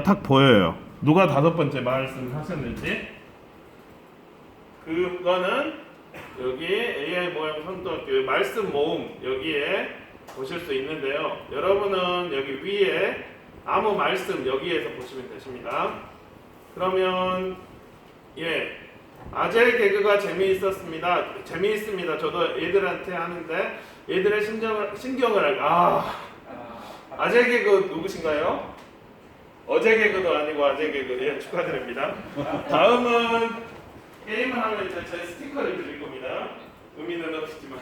탁 보여요. 누가 다섯 번째 말씀 하셨는지. 그거는 여기 AI 모형 성도 그 말씀 모음 여기에 보실 수 있는데요. 여러분은 여기 위에 아무 말씀 여기에서 보시면 되십니다. 그러면 아재 개그가 재미있습니다. 저도 애들한테 하는데 애들의 신경을 아재 개그 누구신가요? 어제 개그도 아니고 아재 개그. 축하드립니다. 다음은 게임을 하면 이제 제 스티커를 드릴 겁니다. 의미는 없지만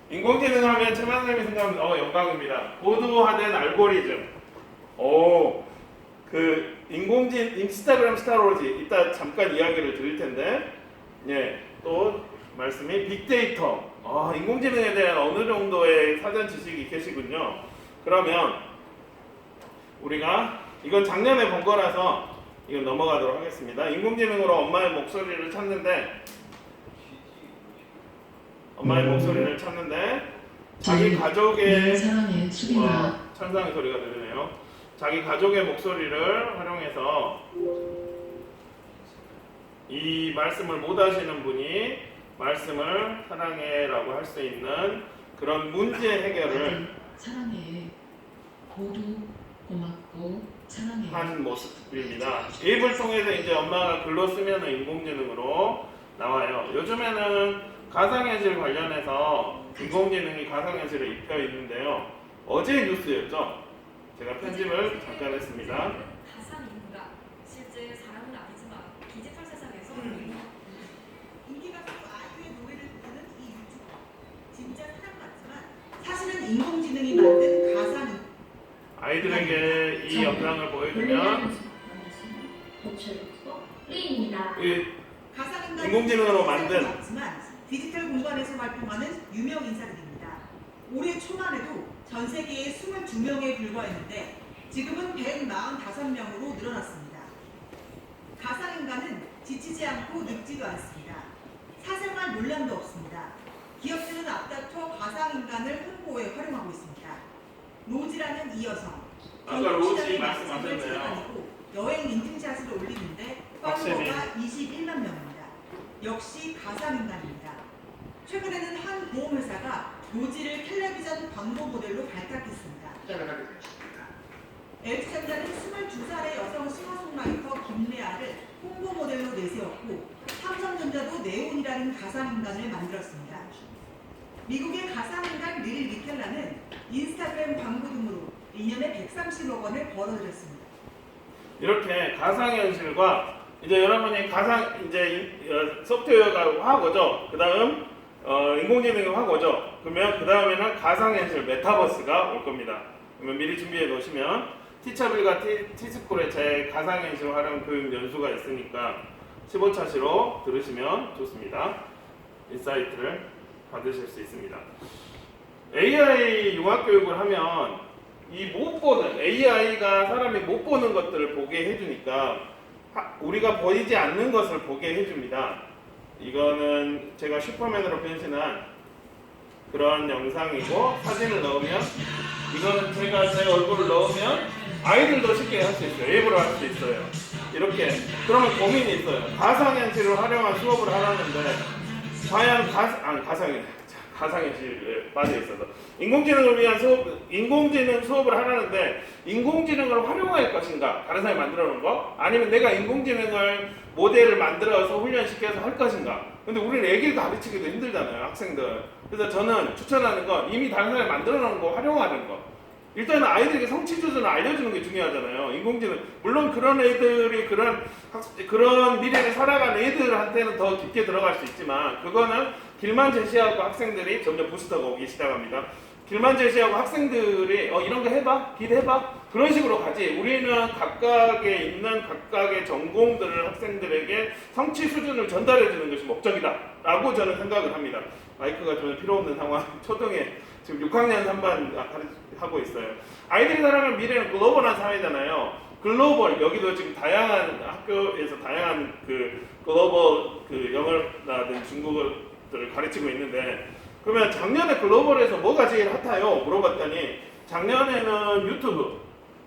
인공지능 하면 최만남이 생각하면 영광입니다. 고도화된 알고리즘. 그 인스타그램 스타로지 이따 잠깐 이야기를 드릴 텐데 또 말씀이 빅데이터. 인공지능에 대한 어느 정도의 사전 지식이 계시군요. 그러면 우리가 이건 작년에 본 거라서 이건 넘어가도록 하겠습니다. 인공지능으로 엄마의 목소리를 찾는데 자기 가족의 천상의 소리가 들리네요. 자기 가족의 목소리를 활용해서 이 말씀을 못 하시는 분이 말씀을 사랑해라고 할 수 있는 그런 문제 해결을 사랑해. 모두 고맙고 사랑해. 한 모습입니다. 앱을 통해서 이제 엄마가 글로 쓰면 인공지능으로 나와요. 요즘에는 가상현실 관련해서 인공지능이 가상현실에 입혀 있는데요. 어제 뉴스였죠. 제가 편집을 잠깐 했습니다. 가상인가 실제 사람은 아니지만 디지털 세상에서 인기가 많고 아이유의 노래를 부르는 이 유튜버 진짜 사람 같지만 사실은 인공지능이 만든 가상. 아이들에게 이 영상을 보여주면 인공지능으로 만든 디지털 공간에서 활동하는 유명 인사들입니다. 올해 초만 해도 전 세계에 22명에 불과했는데 지금은 145명으로 늘어났습니다. 가상인간은 지치지 않고 늙지도 않습니다. 사생활 논란도 없습니다. 기업들은 앞다퉈 가상인간을 홍보에 활용하고 있습니다. 로지라는 이 여성, 아까 로지 말씀하셨네요. 여행 인증샷을 올리는데 팔로워가 21만 명입니다. 역시 가상인간입니다. 최근에는 한 보험회사가 로지를 텔레비전 광고 모델로 발탁했습니다. LG전자는 22살의 여성 싱어송라이터 김레아를 홍보 모델로 내세웠고 삼성전자도 네온이라는 가상인간을 만들었습니다. 미국의 가상인간 릴 리켈라는 인스타그램 광고 등으로 1년에 130억 원을 벌어들였습니다. 이렇게 가상현실과 이제 여러분이 소프트웨어가 화고죠. 그 다음 인공지능이 화고죠. 그러면 그 다음에는 가상현실 메타버스가 올 겁니다. 그러면 미리 준비해 놓으시면 티처빌과 티스쿨의 제 가상현실 활용 교육 연수가 있으니까 15차시로 들으시면 좋습니다. 인사이트를 받으실 수 있습니다. AI 융합교육을 하면 이 못 보는 AI가 사람이 못 보는 것들을 보게 해주니까 우리가 보이지 않는 것을 보게 해줍니다. 이거는 제가 슈퍼맨으로 변신한 그런 영상이고 사진을 넣으면 이거는 제가 제 얼굴을 넣으면 아이들도 쉽게 할 수 있어요. 앱으로 할 수 있어요. 이렇게 그러면 고민이 있어요. 가상현실을 활용한 수업을 하라는데 과연 가상현실에 빠져 있어서 인공지능을 위한 인공지능 수업을 하라는데 인공지능을 활용할 것인가? 다른 사람이 만들어 놓은 거? 아니면 내가 인공지능을 모델을 만들어서 훈련시켜서 할 것인가? 근데 우리는 애기를 가르치기도 힘들잖아요, 학생들. 그래서 저는 추천하는 건 이미 다른 사람이 만들어 놓은 거 활용하는 거. 일단은 아이들에게 성취 조절을 알려주는 게 중요하잖아요. 인공지능 물론 그런 애들이 그런 미래를 살아가는 애들한테는 더 깊게 들어갈 수 있지만 그거는 길만 제시하고 학생들이 점점 부스터가 오기 시작합니다. 길만 제시하고 학생들이 이런 거 해봐, 기대해봐 그런 식으로 가지. 우리는 각각에 있는 각각의 전공들을 학생들에게 성취 수준을 전달해 주는 것이 목적이다라고 저는 생각을 합니다. 마이크가 전혀 필요 없는 상황. 초등에 지금 6학년 3반 하고 있어요. 아이들이 살아가는 미래는 글로벌한 사회잖아요. 글로벌 여기도 지금 다양한 학교에서 다양한 그 글로벌 그 영어라든 중국어들을 가르치고 있는데 그러면 작년에 글로벌에서 뭐가 제일 핫해요? 물어봤더니 작년에는 유튜브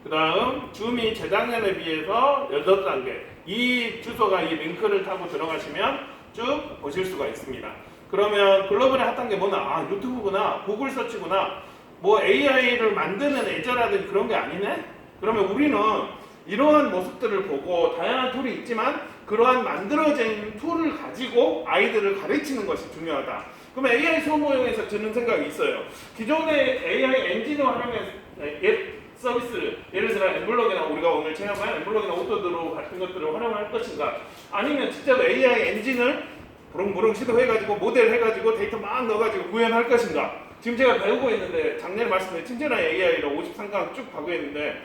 그 다음 줌이 재작년에 비해서 8단계. 이 주소가 이 링크를 타고 들어가시면 쭉 보실 수가 있습니다. 그러면 글로벌의 핫한 게 뭐나? 아, 유튜브구나, 구글 서치구나, 뭐 AI를 만드는 애저라든지 그런 게 아니네? 그러면 우리는 이러한 모습들을 보고 다양한 툴이 있지만 그러한 만들어진 툴을 가지고 아이들을 가르치는 것이 중요하다. 그러면 AI 소모용에서 드는 생각이 있어요. 기존의 AI 엔진을 활용해서 서비스를, 예를 들어 엠블럭이나 우리가 오늘 체험한 엠블럭이나 오토드로 같은 것들을 활용할 것인가, 아니면 진짜로 AI 엔진을 부릉부릉 시도해가지고 모델 해가지고 데이터 막 넣어가지고 구현할 것인가. 지금 제가 배우고 있는데 작년에 말씀드린 친절한 AI로 53강 쭉 가고 있는데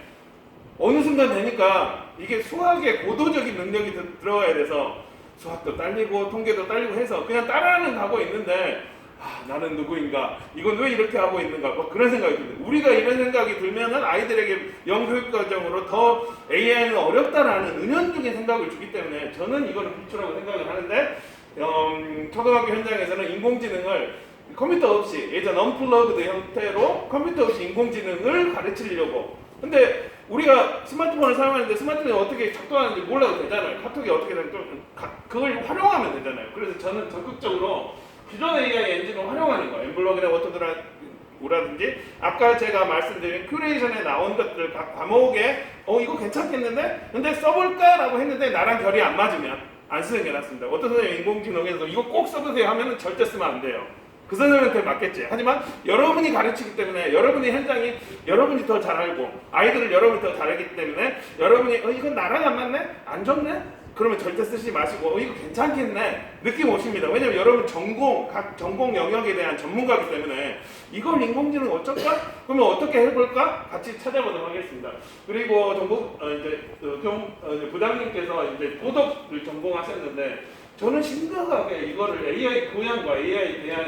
어느 순간 되니까 이게 수학에 고도적인 능력이 들어가야 돼서 수학도 딸리고 통계도 딸리고 해서 그냥 따라하는 가고 있는데, 아, 나는 누구인가? 이건 왜 이렇게 하고 있는가? 뭐 그런 생각이 듭니다. 우리가 이런 생각이 들면은 아이들에게 영교육 과정으로 더 AI는 어렵다라는 은연중의 생각을 주기 때문에 저는 이거는 비추라고 생각을 하는데, 초등학교 현장에서는 인공지능을 컴퓨터 없이 예전 언플러그드 형태로 컴퓨터 없이 인공지능을 가르치려고. 근데 우리가 스마트폰을 사용하는데 스마트폰이 어떻게 작동하는지 몰라도 되잖아요. 카톡이 어떻게 되는지 그걸 활용하면 되잖아요. 그래서 저는 적극적으로 기존 AI 엔진을 활용하는 거예요. 엠블럭이나 워터드라든지 아까 제가 말씀드린 큐레이션에 나온 것들 각 과목에 이거 괜찮겠는데? 근데 써볼까라고 했는데 나랑 결이 안 맞으면 안 쓰는 게 낫습니다. 어떤 선생님이 인공지능에서 이거 꼭 써보세요 하면 절대 쓰면 안 돼요. 그 선생님한테 맞겠지. 하지만 여러분이 가르치기 때문에 여러분의 현장이 여러분이 더 잘 알고 아이들을 여러분이 더 잘 알기 때문에 여러분이 이건 나랑 안 맞네? 안 좋네? 그러면 절대 쓰지 마시고 이거 괜찮겠네? 느낌 오십니다. 왜냐면 여러분 각 전공 영역에 대한 전문가이기 때문에 이걸 인공지능 어쩔까? 그러면 어떻게 해볼까? 같이 찾아보도록 하겠습니다. 그리고 부장님께서 이제 도덕을 전공하셨는데 저는 심각하게 이거를 AI 교양과 AI에 대한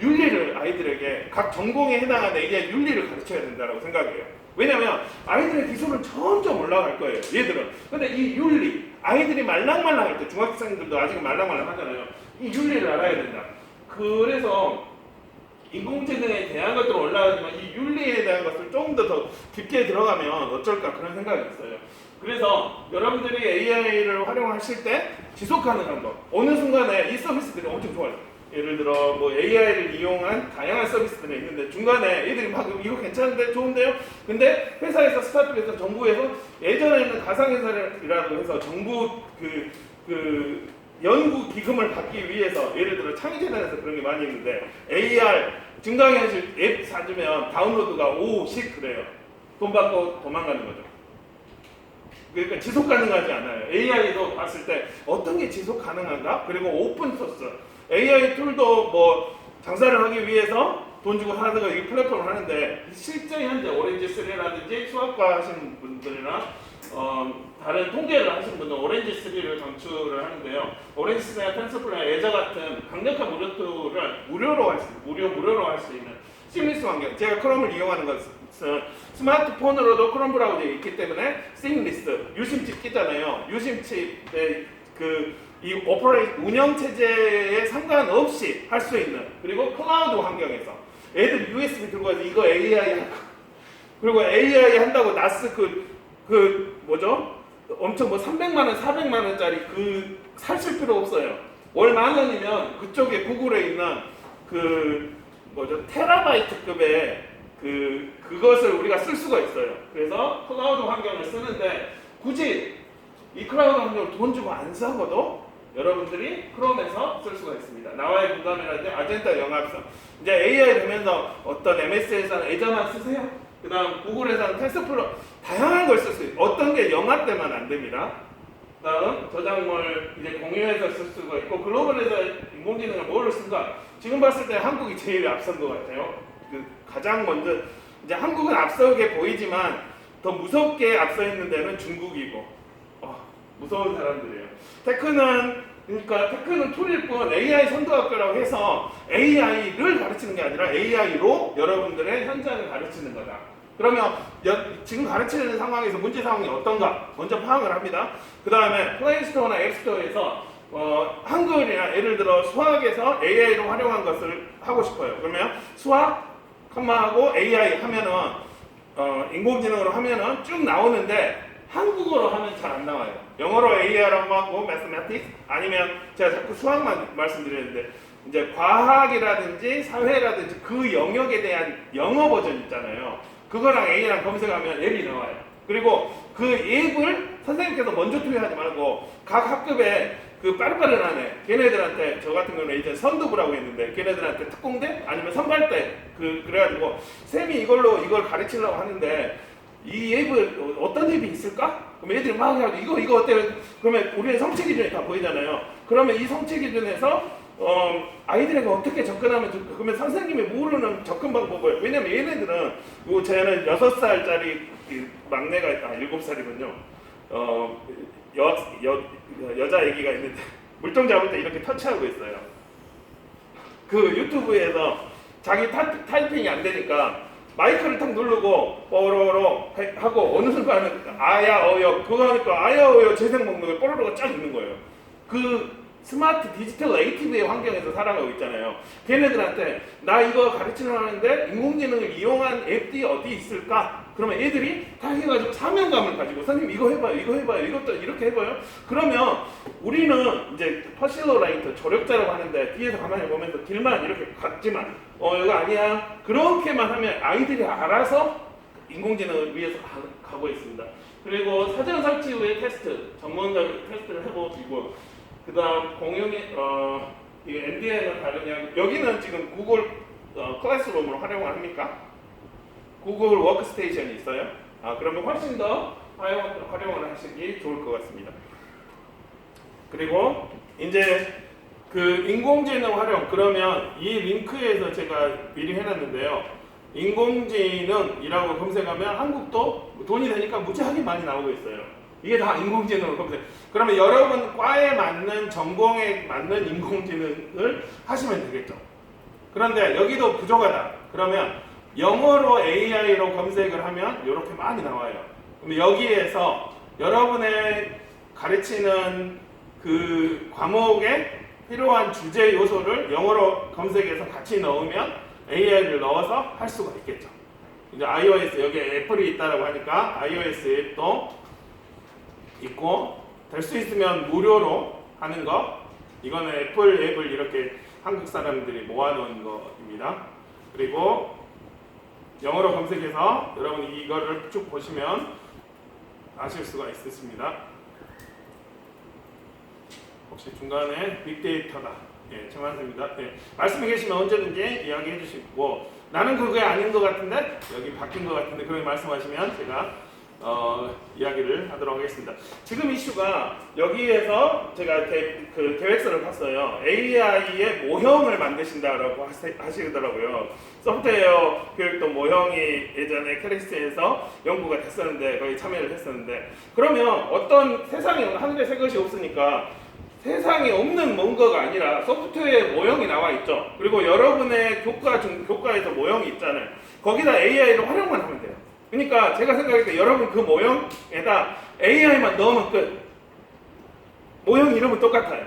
윤리를 아이들에게 각 전공에 해당하는 AI 윤리를 가르쳐야 된다고 생각해요. 왜냐면 아이들의 기술은 점점 올라갈 거예요. 얘들은. 근데 이 윤리, 아이들이 말랑말랑할 때, 중학생들도 아직 말랑말랑 하잖아요. 이 윤리를 알아야 된다. 그래서 인공지능에 대한 것들은 올라가지만 이 윤리에 대한 것을 조금 더 깊게 들어가면 어쩔까 그런 생각이 있어요. 그래서 여러분들이 AI를 활용하실 때 지속 가능한 것, 어느 순간에 이 서비스들이 엄청 좋아요. 예를 들어 뭐 AI를 이용한 다양한 서비스들이 있는데 중간에 애들이 막 이거 괜찮은데 좋은데요? 근데 회사에서 스타트업에서 정부에서 예전에는 가상회사라고 해서 정부 그 연구 기금을 받기 위해서 예를 들어 창의재단에서 그런 게 많이 있는데 AR 증강현실 앱 사주면 다운로드가 5씩 그래요. 돈 받고 도망가는 거죠. 그러니까 지속 가능하지 않아요. AI도 봤을 때 어떤 게 지속 가능한가? 그리고 오픈 소스 AI 툴도 뭐 장사를 하기 위해서 돈 주고 하는 거 이 플랫폼을 하는데 실제 현재 오렌지3라든지 수학과 하시는 분들이나 다른 통계를 하시는 분들은 오렌지3를 정출을 하는데요. 오렌지3나 텐서플로이나 예저 같은 강력한 무료 툴을 무료로 할 수 있는 시밀리스 환경. 제가 크롬을 이용하는 것은 스마트폰으로도 크롬 브라우저에 있기 때문에 시밀리스 유심칩 끼잖아요. 유심칩의 이 운영 체제에 상관없이 할 수 있는, 그리고 클라우드 환경에서 애들 USB 들고 가서 이거 AI 그리고 AI 한다고 나스 엄청 뭐 300만 원, 400만 원짜리 사실 필요 없어요. 월 10,000원이면 그쪽에 구글에 있는 테라바이트급의 그것을 우리가 쓸 수가 있어요. 그래서 클라우드 환경을 쓰는데 굳이 이 클라우드 환경을 돈 주고 안 사고도 여러분들이 크롬에서 쓸 수가 있습니다. 나와의 공감이라든지 아젠다 영합성. 이제 AI 되면서 어떤 MS에서는 애저만 쓰세요. 그 다음 구글에서는 텐서플로 다양한 걸 쓸 수 있어요. 어떤 게 영합되면 안 됩니다. 그 다음 저작물 이제 공유해서 쓸 수가 있고, 글로벌에서 인공지능을 뭘로 쓴가? 지금 봤을 때 한국이 제일 앞선 것 같아요. 가장 먼저 이제 한국은 앞서게 보이지만 더 무섭게 앞서 있는 데는 중국이고 무서운 사람들이에요. 테크는 툴일 뿐 AI 선도학교라고 해서 AI를 가르치는 게 아니라 AI로 여러분들의 현장을 가르치는 거다. 그러면 지금 가르치는 상황에서 문제 상황이 어떤가 먼저 파악을 합니다. 그 다음에 플레이스토어나 앱스토어에서 한글이나 예를 들어 수학에서 AI로 활용한 것을 하고 싶어요. 그러면 수학, 컴마하고 AI 하면은 인공지능으로 하면은 쭉 나오는데 한국어로 하면 잘 안 나와요. 영어로 AI라고 하고 mathematics 아니면 제가 자꾸 수학만 말씀드리는데 이제 과학이라든지 사회라든지 그 영역에 대한 영어 버전 있잖아요. 그거랑 A랑 검색하면 앱이 나와요. 그리고 그 앱을 선생님께서 먼저 투여하지 말고 각 학급에 그 빠르빠르한 애 걔네들한테 저 같은 경우는 이제 선두부라고 했는데 걔네들한테 특공대 아니면 선발대 그래가지고 쌤이 이걸 가르치려고 하는데 이 앱을 어떤 앱이 있을까? 그럼 애들이 막 해가지고 이거 어때요? 그러면 우리의 성취 기준이 다 보이잖아요. 그러면 이 성취 기준에서 아이들에게 어떻게 접근하면 그러면 선생님이 모르는 접근 방법을 왜냐면 얘네들은 쟤는 6살짜리 막내가 7살이군요. 여자 애기가 있는데 물통 잡을 때 이렇게 터치하고 있어요. 그 유튜브에서 자기 타이핑이 안 되니까 마이크를 탁 누르고 뽀로로 하고 어느 순간에 아야 어여 그거 하니까 아야 어여 재생 목록에 뽀로로가 쫙 있는 거예요. 그 스마트 디지털 네이티브의 환경에서 살아가고 있잖아요. 걔네들한테 나 이거 가르치려고 하는데 인공지능을 이용한 앱이 어디 있을까? 그러면 애들이 다 해가지고 사명감을 가지고 선생님 이거 해봐요 이것도 이렇게 해봐요. 그러면 우리는 이제 퍼실러라이터 조력자라고 하는데 뒤에서 가만히 보면서 길만 이렇게 갔지만 이거 아니야 그렇게만 하면 아이들이 알아서 인공지능을 위해서 가고 있습니다. 그리고 사전 설치 후에 테스트 전문가 테스트를 해보고 그 다음 공용의 이게 MDN은 다르냐 여기는 지금 구글 클래스룸으로 활용을 합니까? 구글 워크스테이션이 있어요. 그러면 훨씬 더 활용을 하시기 좋을 것 같습니다. 그리고 이제 그 인공지능 활용 그러면 이 링크에서 제가 미리 해놨는데요. 인공지능이라고 검색하면 한국도 돈이 되니까 무지하게 많이 나오고 있어요. 이게 다 인공지능으로 검색. 그러면 여러분 과에 맞는 전공에 맞는 인공지능을 하시면 되겠죠. 그런데 여기도 부족하다. 그러면 영어로 AI로 검색을 하면 이렇게 많이 나와요. 그럼 여기에서 여러분의 가르치는 그 과목에 필요한 주제 요소를 영어로 검색해서 같이 넣으면 AI를 넣어서 할 수가 있겠죠. 이제 iOS 여기 애플이 있다라고 하니까 iOS 앱도 있고 될 수 있으면 무료로 하는 거 이거는 애플 앱을 이렇게 한국 사람들이 모아놓은 거입니다. 그리고 영어로 검색해서 여러분 이거를 쭉 보시면 아실 수가 있으십니다. 혹시 중간에 빅데이터다. 정한입니다. 말씀해 계시면 언제든지 이야기해 주시고 나는 그게 아닌 것 같은데 여기 바뀐 것 같은데 그렇게 말씀하시면 제가 이야기를 하도록 하겠습니다. 지금 이슈가 여기에서 제가 그 계획서를 봤어요. AI의 모형을 만드신다라고 하시더라고요. 소프트웨어 교육도 모형이 예전에 캐리스에서 연구가 됐었는데 거기 참여를 했었는데 그러면 어떤 세상에 하늘에 새 것이 없으니까 세상에 없는 뭔가가 아니라 소프트웨어 모형이 나와 있죠. 그리고 여러분의 교과에서 모형이 있잖아요. 거기다 AI를 활용만 하면 돼요. 그러니까 제가 생각할 때 여러분 그 모형에다 AI만 넣으면 끝. 모형 이름은 똑같아요.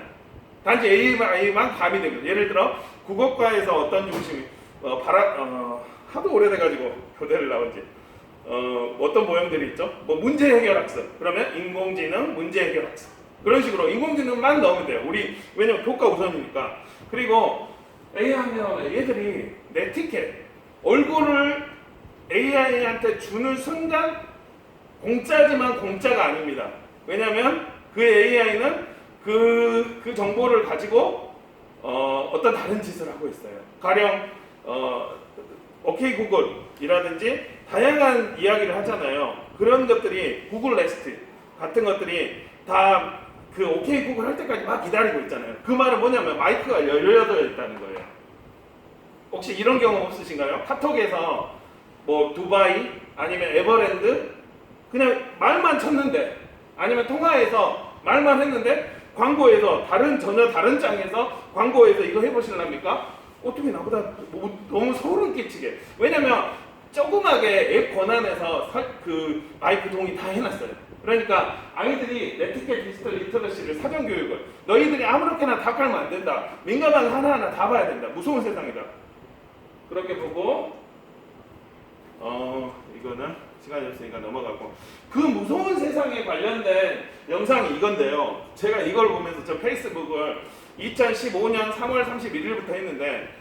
단지 AI만 가미되고 예를 들어 국어과에서 어떤 중심이 하도 오래돼가지고 교대를 나온지 어떤 모형들이 있죠? 뭐 문제 해결 학습 그러면 인공지능 문제 해결 학습 그런 식으로 인공지능만 넣으면 돼요. 왜냐면 교과 우선이니까. 그리고 AI 하면 얘들이 내 티켓 얼굴을 AI한테 주는 순간 공짜지만 공짜가 아닙니다. 왜냐하면 그 AI는 그 정보를 가지고 어떤 다른 짓을 하고 있어요. 가령 OK 구글이라든지 다양한 이야기를 하잖아요. 그런 것들이 구글 네스트 같은 것들이 다 그 OK 구글 할 때까지 막 기다리고 있잖아요. 그 말은 뭐냐면 마이크가 열려져 있다는 거예요. 혹시 이런 경험 없으신가요? 카톡에서 뭐 두바이 아니면 에버랜드 그냥 말만 쳤는데 아니면 통화해서 말만 했는데 광고에서 전혀 다른 장에서 광고에서 이거 해보실랍니까? 어떻게 나보다 너무 소름 끼치게. 왜냐면 조그맣게 앱 권한에서 그 마이크 동의 다 해놨어요. 그러니까 아이들이 네티켓 디지털 리터러시를 사전 교육을 너희들이 아무렇게나 다 깔면 안 된다. 민감한 하나하나 다 봐야 된다. 무서운 세상이다. 그렇게 보고 이거는 시간이 없으니까 넘어가고, 그 무서운 세상에 관련된 영상이 이건데요. 제가 이걸 보면서 저 페이스북을 2015년 3월 31일부터 했는데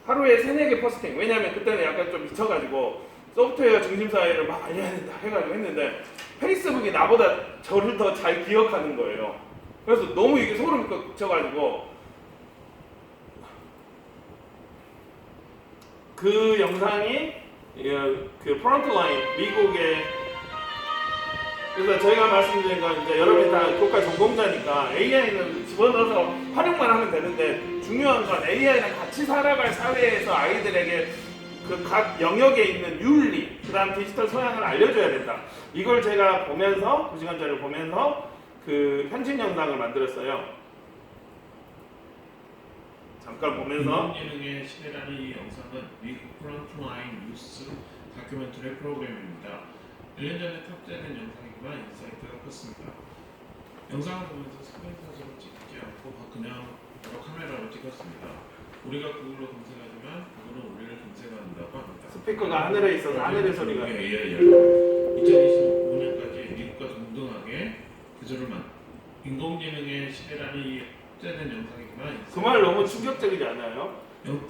하루에 3-4개 포스팅, 왜냐면 그때는 약간 좀 미쳐가지고 소프트웨어 중심사회를 막 알려야 된다 해가지고 했는데 페이스북이 나보다 저를 더 잘 기억하는 거예요. 그래서 너무 이게 소름 끼쳐가지고 그 영상이 그 프론트라인 미국의, 그래서 저희가 말씀드린 건 이제 여러분이 다 교과 전공자니까 AI는 집어넣어서 활용만 하면 되는데 중요한 건 AI랑 같이 살아갈 사회에서 아이들에게 그 각 영역에 있는 윤리, 그 다음 디지털 소양을 알려줘야 된다. 이걸 제가 보면서 2시간짜리를 보면서 그 편집 영상을 만들었어요. 잠깐 보면서 인공지능의 시대라는 이 영상은 미국 프론트라인 뉴스 다큐멘터리 프로그램입니다. 1년 전에 탑재된 영상이지만 인사이트가 컸습니다. 영상을 보면서 스크린샷으로 찍지 않고 그냥 바로 카메라로 찍었습니다. 우리가 구글로 검색하지만 구글은 우리를 검색한다고 합니다. 스피커가 하늘에 있어서 하늘의 소리가 AI 2025년까지 미국과 동등하게 기술을만 인공지능의 시대라는 이 탑재된 영상이지만 그 말 너무 충격적이지 않아요?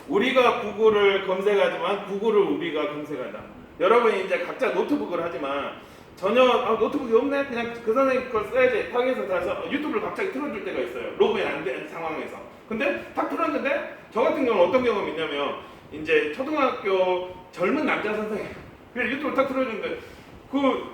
우리가 구글을 검색하지만 구글을 우리가 검색한다. 여러분이 이제 각자 노트북을 하지만 전혀 노트북이 없네? 그냥 그 선생님 거 써야지 탁에서 다서 유튜브를 갑자기 틀어줄 때가 있어요. 로그인 안 된 상황에서. 근데 탁 틀었는데 저 같은 경우는 어떤 경험이 있냐면 이제 초등학교 젊은 남자 선생님 그냥 유튜브를 탁 틀어주는데 그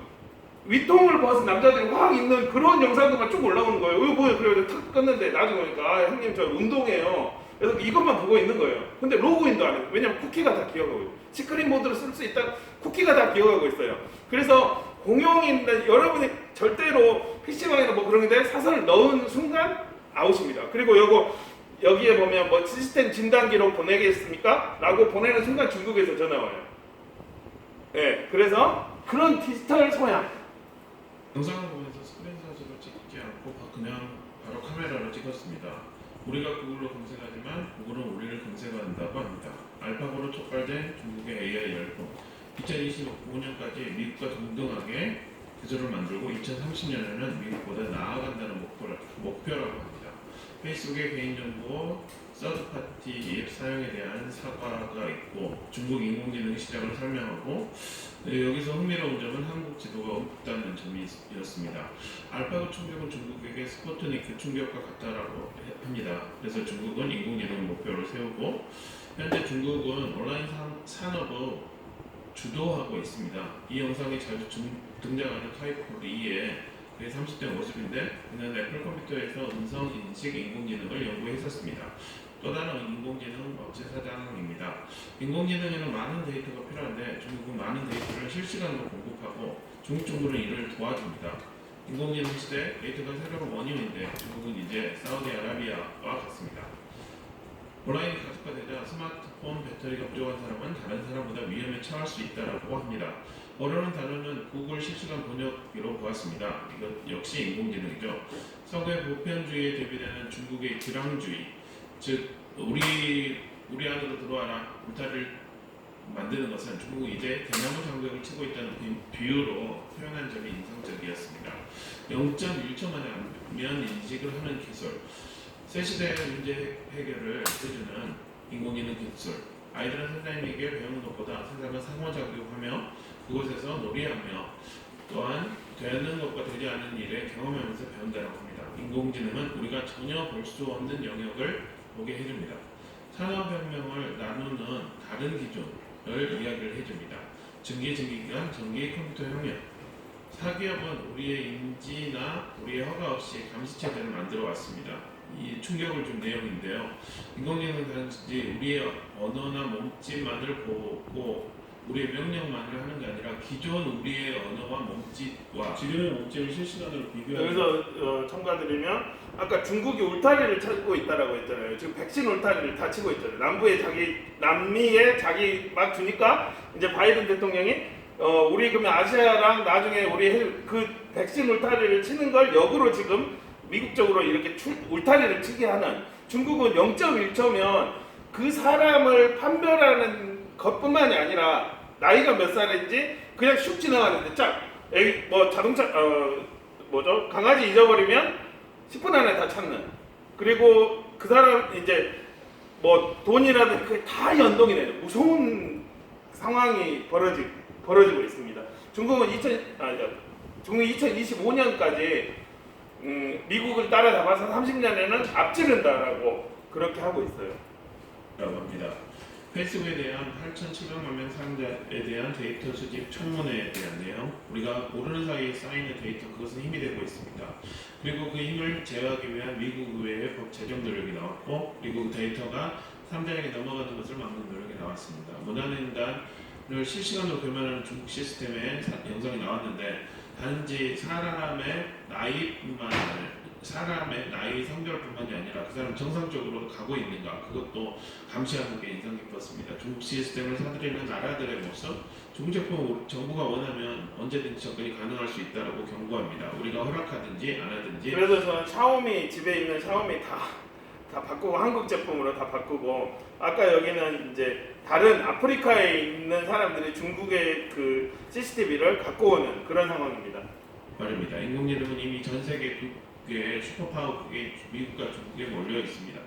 위통을 벗은 남자들이 확 있는 그런 영상들만 쭉 올라오는 거예요. 이거 뭐예요? 그래서 탁 껐는데 나중에 보니까 형님 저 운동해요. 그래서 이것만 보고 있는 거예요. 근데 로그인도 안 해요. 왜냐면 쿠키가 다 기억하고 있어요. 시크릿 모드로 쓸 수 있다 쿠키가 다 기억하고 있어요. 그래서 공용인데 여러분이 절대로 PC방이나 뭐 그런 데 사설을 넣은 순간 아웃입니다. 그리고 여기에 보면 뭐 시스템 진단 기록 보내겠습니까? 라고 보내는 순간 중국에서 전화 와요. 네, 그래서 그런 디지털 소양. 영상을 보면서 스크린샷으로 찍지 않고 그냥 바로 카메라로 찍었습니다. 우리가 구글로 검색하지만 구글은 우리를 검색한다고 합니다. 알파고로 촉발된 중국의 AI 열풍. 2025년까지 미국과 동등하게 기술을 만들고 2030년에는 미국보다 나아간다는 목표라고 합니다. 페이스북의 개인정보 서드파티 앱 사용에 대한 사과가 있고 중국 인공지능 시작을 설명하고 여기서 흥미로운 점은 한국 지도가 없다는 점이었습니다. 알파고 충격은 중국에게 스푸트니크 충격과 같다라고 합니다. 그래서 중국은 인공지능 목표를 세우고 현재 중국은 온라인 산업을 주도하고 있습니다. 이 영상에 자주 등장하는 타이프 2의 그의 30대 모습인데 그는 애플 컴퓨터에서 음성 인식 인공지능을 연구했었습니다. 또 다른 인공지능은 업체 사장입니다. 인공지능에는 많은 데이터가 필요한데 중국은 많은 데이터를 실시간으로 공급하고 중국 정부는 이를 도와줍니다. 인공지능 시대 데이터가 새로운 원인인데 중국은 이제 사우디아라비아와 같습니다. 온라인이 가속화되자 스마트폰 배터리가 부족한 사람은 다른 사람보다 위험에 처할 수 있다고 합니다. 어려운 단어는 구글 실시간 번역기로 보았습니다. 이것 역시 인공지능이죠. 서구의 보편주의에 대비되는 중국의 지랑주의, 즉 우리 안으로 들어와라 울타리를 만드는 것은 중국이 이제 대나무 장벽을 치고 있다는 비유로 표현한 점이 인상적이었습니다. 0.1초 만에 안면 인식을 하는 기술, 새 시대의 문제 해결을 해주는 인공지능 기술. 아이들은 선생님에게 배우는 것보다 세상을 상호작용하며 그곳에서 놀이하며 또한 되는 것과 되지 않은 일에 경험하면서 배운다고 합니다. 인공지능은 우리가 전혀 볼 수 없는 영역을 보게 해줍니다. 산업혁명을 나누는 다른 기준을 이야기를 해줍니다. 증기기관, 전기 컴퓨터 혁명. 사기업은 우리의 인지나 우리의 허가 없이 감시체제를 만들어 왔습니다. 이 충격을 준 내용인데요. 인공지능은 단지 우리의 언어나 몸짓만을 보고 우리의 명령만을 하는 게 아니라 기존 우리의 언어와 몸짓과 지금의 몸짓을 실시간으로 비교하는. 여기서 첨가드리면 아까 중국이 울타리를 찾고 있다라고 했잖아요. 지금 백신 울타리를 다 치고 있잖아요. 남미에 자기 막 주니까 이제 바이든 대통령이 우리 그러면 아시아랑 나중에 우리 그 백신 울타리를 치는 걸 역으로 지금 미국 쪽으로 이렇게 울타리를 치게 하는. 중국은 0.1초면 그 사람을 판별하는 것뿐만이 아니라 나이가 몇 살인지 그냥 슉 지나가는데 뭐 자동차 뭐죠? 강아지 잊어버리면 10분 안에 다 찾는. 그리고 그 사람 이제 뭐 돈이라든지 그게 다 연동이 되는 무서운 상황이 벌어지고 있습니다. 중국은 2025년까지 미국을 따라잡아서 30년에는 앞지른다라고 그렇게 하고 있어요. 라고 합니다. 페이스북에 대한 8,700만 명 사용자에 대한 데이터 수집 청문회에 대한 내용, 우리가 모르는 사이에 쌓이는 데이터, 그것은 힘이 되고 있습니다. 그리고 그 힘을 제어하기 위한 미국 의회의 법 제정 노력이 나왔고, 그리고 그 데이터가 3자에게 넘어가는 것을 막는 노력이 나왔습니다. 문화인단을 실시간으로 교면하는 중국 시스템의 영상이 나왔는데, 단지 사람의 나이, 성별뿐만이 아니라 그 사람 정상적으로 가고 있는가, 그것도 감시하는 게 인상 깊었습니다. 중국 시스템을 사들이는 나라들의 모습, 중국 제품 정부가 원하면 언제든지 접근이 가능할 수 있다고 경고합니다. 우리가 허락하든지 안 하든지. 그래서 저는 샤오미, 집에 있는 샤오미 다 바꾸고 한국 제품으로 다 바꾸고, 아까 여기는 이제 다른 아프리카에 있는 사람들이 중국의 그 CCTV를 갖고 오는 그런 상황입니다. 말입니다. 인공지능은 이미 전 세계의 슈퍼파워국이 미국과 중국에 몰려 있습니다.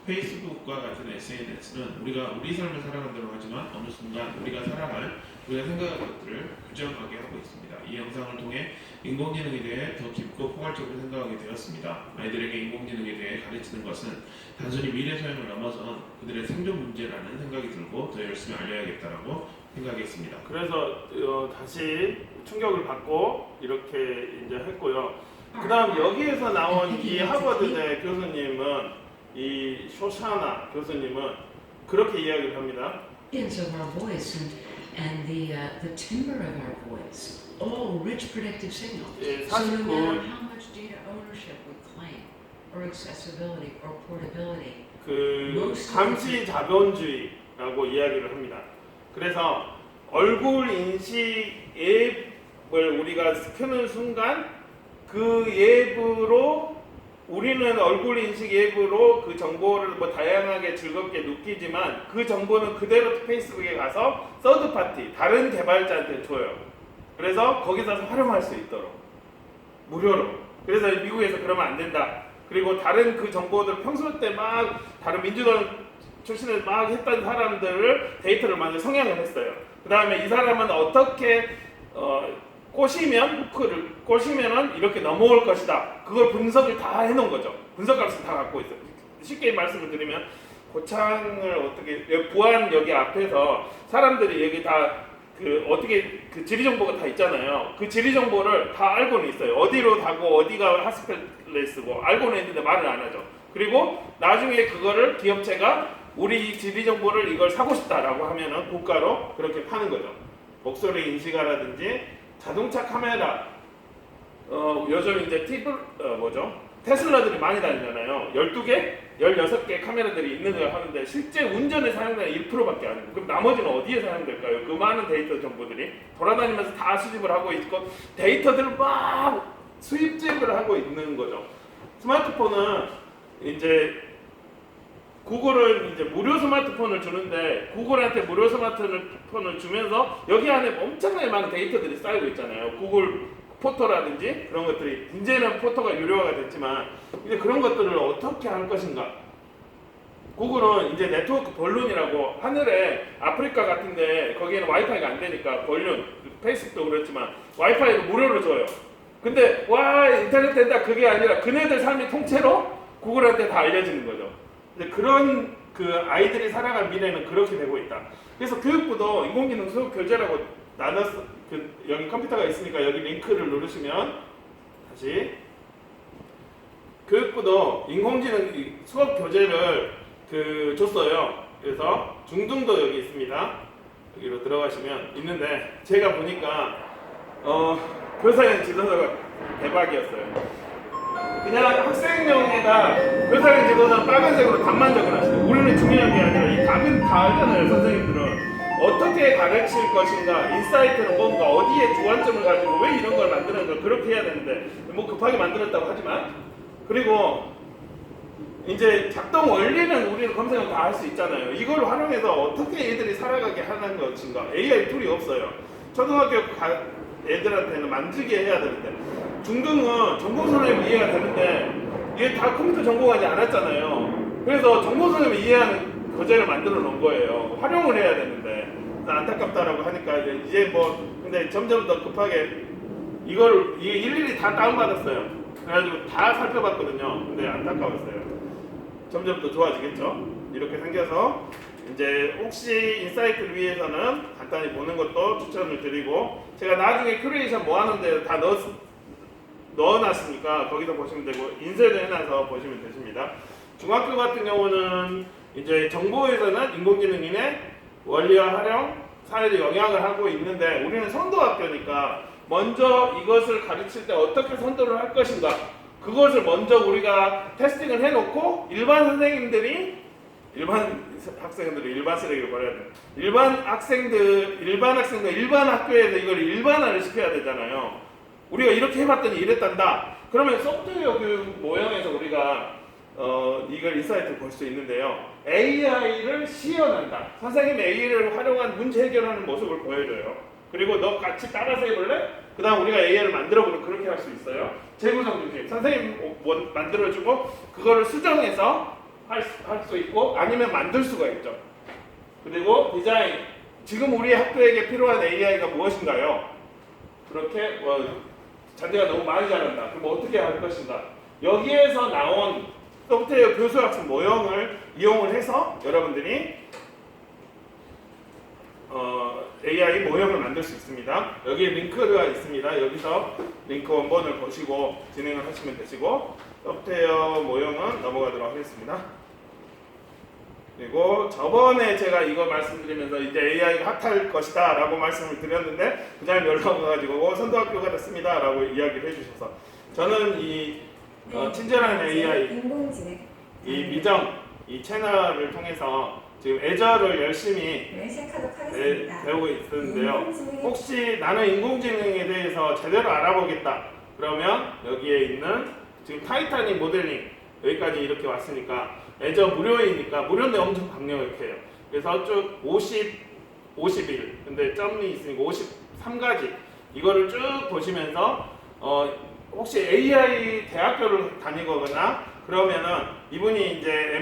페이스북과 같은 SNS는 우리가 우리 삶을 살아간다고 하지만 어느 순간 우리가 살아갈, 우리가 생각할 것들을 규정하게 하고 있습니다. 이 영상을 통해 인공지능에 대해 더 깊고 포괄적으로 생각하게 되었습니다. 아이들에게 인공지능에 대해 가르치는 것은 단순히 미래 소양을 넘어선 그들의 생존 문제라는 생각이 들고 더 열심히 알려야겠다라고 생각했습니다. 그래서 다시 충격을 받고 이렇게 이제 했고요. 그다음 여기에서 나온 이 하버드대 교수님은, 이 쇼샤나 교수님은 그렇게 이야기를 합니다. Is of our voice and the timbre of our voice, all rich predictive signals. 예, So no 49 matter how much data ownership we claim, or accessibility, or portability, 그 감시 자본주의라고 이야기를 합니다. 그래서 얼굴 인식 앱을 우리가 켜는 순간 그 앱으로 우리는 얼굴 인식 앱으로 그 정보를 뭐 다양하게 즐겁게 느끼지만 그 정보는 그대로 페이스북에 가서 서드 파티 다른 개발자한테 줘요. 그래서 거기서 활용할 수 있도록 무료로. 그래서 미국에서 그러면 안 된다. 그리고 다른 그 정보들 평소 때 막 다른 민주당 출신을 막 했던 사람들을 데이터를 먼저 성향을 했어요. 그 다음에 이 사람은 어떻게 꼬시면 후크를 꼬시면은 이렇게 넘어올 것이다. 그걸 분석을 다 해놓은 거죠. 분석값을 다 갖고 있어요. 쉽게 말씀을 드리면 고창을 어떻게 보안 여기 앞에서 사람들이 여기 다 그 어떻게 그 지리 정보가 다 있잖아요. 그 지리 정보를 다 알고는 있어요. 어디로 가고 어디가 핫스플레이스고 알고는 있는데 말을 안 하죠. 그리고 나중에 그거를 기업체가 우리 지리 정보를 이걸 사고 싶다라고 하면은 고가로 그렇게 파는 거죠. 목소리 인식하라든지 자동차 카메라, 요즘 이제 테슬라들이 많이 다니잖아요. 12개, 16개 카메라들이 있는 걸 하는데 실제 운전에 사용되는 1%밖에 안 돼요. 그럼 나머지는 어디에 사용될까요? 그 많은 데이터 정보들이 돌아다니면서 다 수집을 하고 있고 데이터들을 막 수입집을 하고 있는 거죠. 스마트폰은 이제 구글은 이제 무료 스마트폰을 주는데 구글한테 무료 스마트폰을 주면서 여기 안에 엄청나게 많은 데이터들이 쌓이고 있잖아요. 구글 포토라든지 그런 것들이 이제는 포토가 유료화가 됐지만 이제 그런 것들을 어떻게 할 것인가. 구글은 이제 네트워크 본론이라고 하늘에 아프리카 같은데 거기에는 와이파이가 안 되니까 본론, 페이스북도 그렇지만 와이파이를 무료로 줘요. 근데 와 인터넷 된다 그게 아니라 그네들 삶의 통째로 구글한테 다 알려지는 거죠. 이제 그런 그 아이들이 살아갈 미래는 그렇게 되고 있다. 그래서 교육부도 인공지능 수업 교재라고 나눴어. 여기 컴퓨터가 있으니까 여기 링크를 누르시면 다시 교육부도 인공지능 수업 교재를 줬어요. 그래서 중등도 여기 있습니다. 여기로 들어가시면 있는데 제가 보니까 교사용 지도서가 대박이었어요. 그냥 학생용에다 교사용 지도서 빨간색으로 답만 적어놨어요. 우리는 중요한 게 아니라 이 답은 다 알잖아요. 선생님들은 어떻게 가르칠 것인가, 인사이트는 뭔가, 어디에 주관점을 가지고 왜 이런 걸 만드는 걸 그렇게 해야 되는데 뭐 급하게 만들었다고 하지만 그리고 이제 작동 원리는 우리는 검색을 다 할 수 있잖아요. 이걸 활용해서 어떻게 애들이 살아가게 하는 것인가. AI 툴이 없어요. 초등학교 애들한테는 만들게 해야 되는데 중등은 전공 선생님 이해가 되는데 이게 다 컴퓨터 전공하지 않았잖아요. 그래서 전공 선생님이 이해하는 교재를 만들어 놓은 거예요. 활용을 해야 되는데 안타깝다라고 하니까 이제 뭐 근데 점점 더 급하게 이걸 일일이 다 다운받았어요. 그래가지고 다 살펴봤거든요. 근데 안타까웠어요. 점점 더 좋아지겠죠. 이렇게 생겨서 이제 혹시 인사이트를 위해서는 간단히 보는 것도 추천을 드리고 제가 나중에 큐레이션 뭐 하는데 다 넣어놨으니까 거기서 보시면 되고 인쇄도 해놔서 보시면 되십니다. 중학교 같은 경우는 이제 정보에서는 인공지능인의 원리와 활용, 사회적 영향을 하고 있는데 우리는 선도학교니까 먼저 이것을 가르칠 때 어떻게 선도를 할 것인가 그것을 먼저 우리가 테스팅을 해놓고 일반 학생들이 일반 쓰레기를 버려야 돼. 일반 학생들 일반 학교에서 이걸 일반화를 시켜야 되잖아요. 우리가 이렇게 해봤더니 이랬단다. 그러면 소프트웨어 교육 모형에서 우리가 이걸 인사이트를 볼 수 있는데요. AI를 시연한다. 선생님 AI를 활용한 문제 해결하는 모습을 보여줘요. 그리고 너 같이 따라서 해볼래? 그 다음 우리가 AI를 만들어보면 그렇게 할 수 있어요. 재구성 중심. 선생님 뭐 만들어주고 그거를 수정해서 할 수 있고 아니면 만들 수가 있죠. 그리고 디자인. 지금 우리 학교에게 필요한 AI가 무엇인가요? 그렇게 잔디가 너무 많이 자란다. 그럼 어떻게 할 것인가? 여기에서 나온 소프트웨어 교수학습 모형을 이용을 해서 여러분들이 AI 모형을 만들 수 있습니다. 여기에 링크가 있습니다. 여기서 링크 원본을 보시고 진행을 하시면 되시고 소프트웨어 모형은 넘어가도록 하겠습니다. 그리고 저번에 제가 이거 말씀드리면서 이제 AI가 핫할 것이다 라고 말씀을 드렸는데 그 다음에 연락 와가지고 선도학교가 됐습니다 라고 이야기를 해주셔서 저는 이 친절한 AI 인공지능 이 미정 이 채널을 통해서 지금 애저를 열심히 시작하도록 하겠습니다. 배우고 있는데요. 혹시 나는 인공지능에 대해서 제대로 알아보겠다 그러면 여기에 있는 지금 타이타닉 모델링 여기까지 이렇게 왔으니까 애저 무료이니까 무료인데 엄청 강력해요. 그래서 쭉 51 근데 점이 있으니까 53가지 이거를 쭉 보시면서 혹시 AI 대학교를 다니거나 그러면은 이분이 이제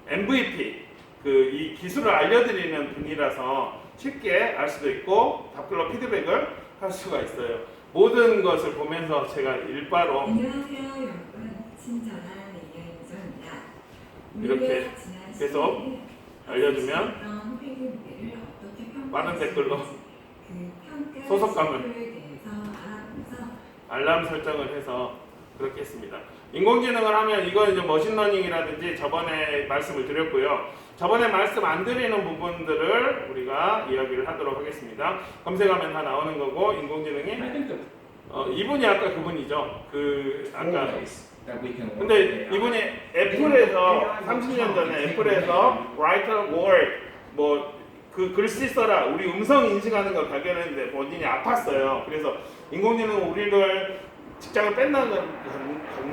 MVP 이 기술을 알려드리는 분이라서 쉽게 알 수도 있고 답글로 피드백을 할 수가 있어요. 모든 것을 보면서 제가 일바로 안녕하세요 여러분. 친절한 이경입니다. 이렇게 계속 알려주면 많은 댓글로 소속감을 알람 설정을 해서 그렇게 했습니다. 인공지능을 하면 이건 이제 머신러닝이라든지 저번에 말씀을 드렸고요. 저번에 말씀 안 드리는 부분들을 우리가 이야기를 하도록 하겠습니다. 검색하면 다 나오는 거고 인공지능이 이분이 아까 그분이죠. 아까 근데 이분이 애플에서 30년 전에 애플에서 Writer Word 글씨 써라 우리 음성 인식하는 걸 발견했는데 본인이 아팠어요. 그래서 인공지능은 우리를 직장을 뺏는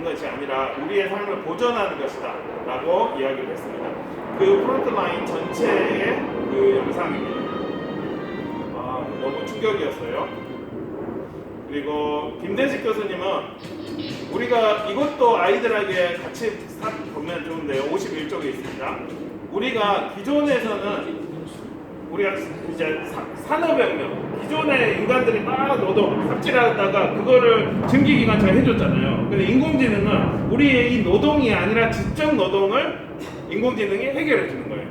것이 아니라 우리의 삶을 보존하는 것이다 라고 이야기를 했습니다. 그 프론트라인 전체의 영상입니다. 너무 충격이었어요. 그리고 김대식 교수님은 우리가 이것도 아이들에게 같이 보면 좋은데요. 51쪽에 있습니다. 우리가 기존에서는 우리가 이제 산업혁명 기존의 인간들이 막 노동 삽질하다가 그거를 증기기관차가 해줬잖아요. 근데 인공지능은 우리의 이 노동이 아니라 지적 노동을 인공지능이 해결해 주는 거예요.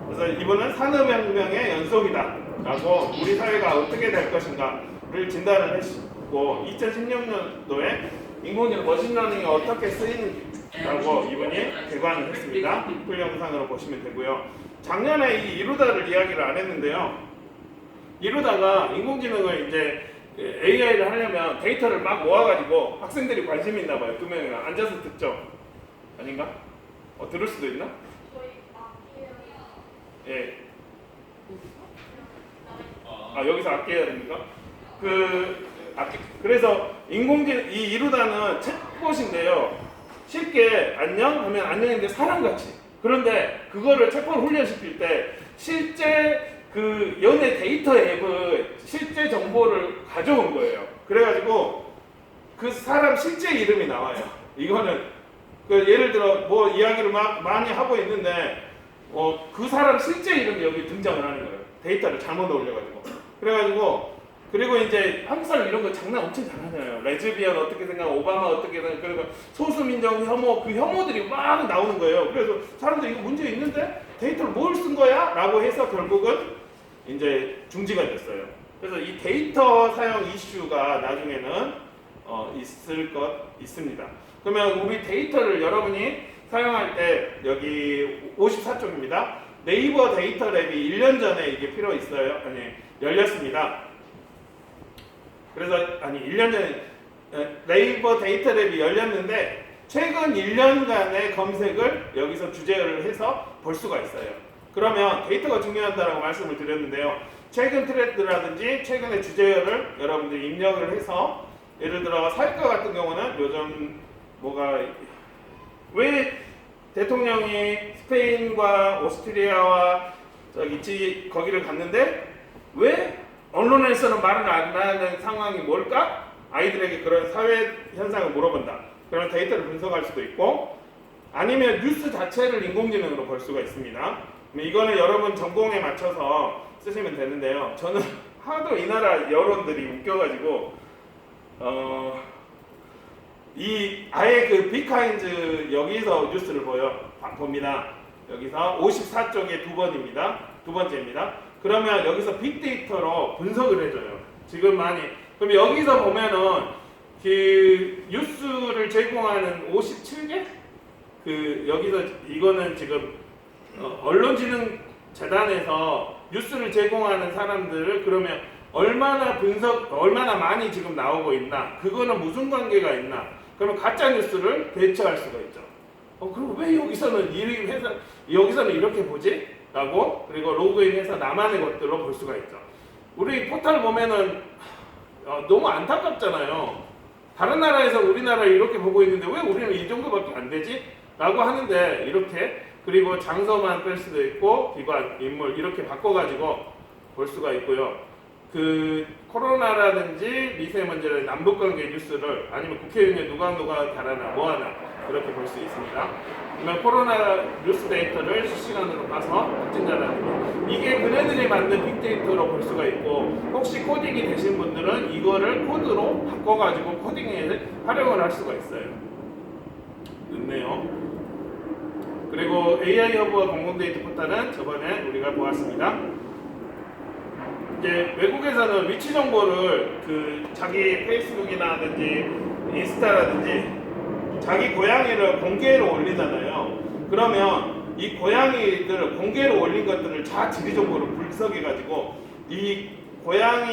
그래서 이번은 산업혁명의 연속이다 라고 우리 사회가 어떻게 될 것인가를 진단을 했고 2016년도에 인공지능 머신러닝이 어떻게 쓰이는지라고 이분이 개관을 했습니다. 풀 영상으로 보시면 되고요. 작년에 이 이루다를 이야기를 안 했는데요. 이루다가 인공지능을 이제 AI를 하려면 데이터를 막 모아가지고 학생들이 관심이 있나 봐요. 2명이나 앉아서 듣죠. 아닌가? 들을 수도 있나? 예. 여기서 악기해야 됩니까? 그래서 인공지능 이 이루다는 챗봇인데요. 쉽게 안녕 하면 안녕인데 사람같이. 그런데 그거를 챗봇 훈련시킬 때 실제 그 연애 데이터 앱을 실제 정보를 가져온 거예요. 그래가지고 그 사람 실제 이름이 나와요. 이거는 그 예를 들어 뭐 이야기를 막 많이 하고 있는데 그 사람 실제 이름이 여기 등장을 하는 거예요. 데이터를 잘못 올려가지고. 그래가지고 그리고 이제 한국 사람 이런 거 장난 엄청 잘하잖아요. 레즈비언 어떻게 생각, 오바마 어떻게 생각, 그리고 소수민족 혐오, 그 혐오들이 막 나오는 거예요. 그래서 사람들 이거 문제 있는데 데이터를 뭘 쓴 거야? 라고 해서 결국은 이제 중지가 됐어요. 그래서 이 데이터 사용 이슈가 나중에는 있을 것 있습니다. 그러면 우리 데이터를 여러분이 사용할 때 여기 54쪽입니다. 네이버 데이터 랩이 1년 전에 이게 필요 있어요. 열렸습니다. 그래서 1년 전에 네이버 데이터 랩이 열렸는데 최근 1년간의 검색을 여기서 주제를 해서 볼 수가 있어요. 그러면 데이터가 중요하다고 말씀을 드렸는데요. 최근 트렌드라든지 최근의 주제를 여러분들이 입력을 해서 예를 들어 사회과 같은 경우는 요즘 뭐가 왜 대통령이 스페인과 오스트리아와 거기를 갔는데 왜 언론에서는 말을 안 하는 상황이 뭘까? 아이들에게 그런 사회 현상을 물어본다. 그런 데이터를 분석할 수도 있고 아니면 뉴스 자체를 인공지능으로 볼 수가 있습니다. 이거는 여러분 전공에 맞춰서 쓰시면 되는데요. 저는 하도 이 나라 여론들이 웃겨가지고 이 아예 그 비카인즈 여기서 뉴스를 봅니다. 여기서 54쪽에 두 번째입니다. 그러면 여기서 빅데이터로 분석을 해줘요. 지금 많이. 그럼 여기서 보면은 그 뉴스를 제공하는 57개? 그 여기서 이거는 지금 언론진흥재단에서 뉴스를 제공하는 사람들을 그러면 얼마나 많이 지금 나오고 있나? 그거는 무슨 관계가 있나? 그러면 가짜 뉴스를 대처할 수가 있죠. 그럼 왜 여기서는 여기서는 이렇게 보지? 라고 그리고 로그인해서 나만의 것들로 볼 수가 있죠. 우리 포털 보면은 너무 안타깝잖아요. 다른 나라에서 우리나라를 이렇게 보고 있는데 왜 우리는 이 정도밖에 안 되지? 라고 하는데 이렇게 그리고 장소만 뺄 수도 있고 기관, 인물 이렇게 바꿔가지고 볼 수가 있고요. 그 코로나라든지 미세먼지라든지 남북관계 뉴스를 아니면 국회의원이 누가 잘하나 뭐하나 그렇게 볼 수 있습니다. 그러면 코로나 뉴스 데이터를 실시간으로 봐서 확진자라든지 이게 그네들이 만든 빅데이터로 볼 수가 있고 혹시 코딩이 되신 분들은 이거를 코드로 바꿔가지고 코딩에 활용을 할 수가 있어요. 있네요. 그리고 AI 허브와 공공데이터 포탈은 저번에 우리가 보았습니다. 이제 외국에서는 위치 정보를 그 자기 페이스북이라든지 인스타라든지 자기 고양이를 공개로 올리잖아요. 그러면 이 고양이들 공개로 올린 것들을 자 지리 정보를 분석해가지고 이 고양이